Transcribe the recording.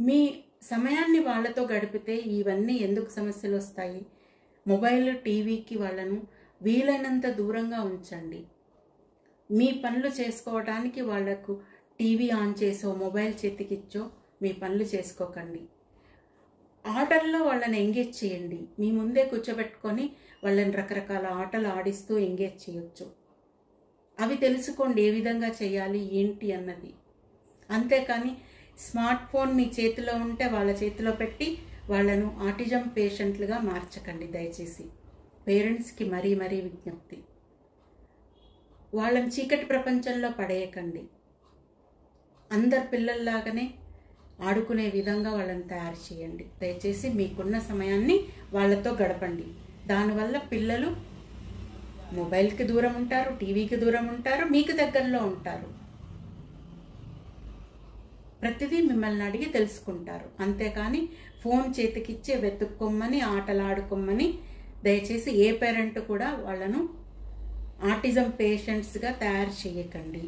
మీ సమయాన్ని వాళ్ళతో గడిపితే ఇవన్నీ ఎందుకు సమస్యలు వస్తాయి? మొబైల్, టీవీకి వాళ్ళను వీలైనంత దూరంగా ఉంచండి. మీ పనులు చేసుకోవడానికి వాళ్లకు టీవీ ఆన్ చేసో మొబైల్ చేతికిచ్చో మీ పనులు చేసుకోకండి. ఆటల్లో వాళ్ళని ఎంగేజ్ చేయండి. మీ ముందే కూర్చోబెట్టుకొని వాళ్ళని రకరకాల ఆటలు ఆడిస్తూ ఎంగేజ్ చేయొచ్చు. అవి తెలుసుకోండి ఏ విధంగా చేయాలి ఏంటి అన్నది. అంతేకాని స్మార్ట్ ఫోన్ మీ చేతిలో ఉంటే వాళ్ళ చేతిలో పెట్టి వాళ్ళను ఆటిజం పేషెంట్లుగా మార్చకండి దయచేసి. పేరెంట్స్కి మరీ విజ్ఞప్తి. వాళ్ళని చీకటి ప్రపంచంలో పడేయకండి. అందరు పిల్లల్లాగానే ఆడుకునే విధంగా వాళ్ళని తయారు చేయండి. దయచేసి మీకున్న సమయాన్ని వాళ్ళతో గడపండి. దానివల్ల పిల్లలు మొబైల్కి దూరం ఉంటారు, టీవీకి దూరం ఉంటారు, మీకు దగ్గరలో ఉంటారు. ప్రతిదీ మిమ్మల్ని అడిగి తెలుసుకుంటారు. అంతేకాని ఫోన్ చేతికిచ్చే వెతుక్కోమని ఆటలాడుకోమని దయచేసి ఏ పేరెంట్ కూడా వాళ్ళను ఆటిజం పేషెంట్స్గా తయారు చేయకండి.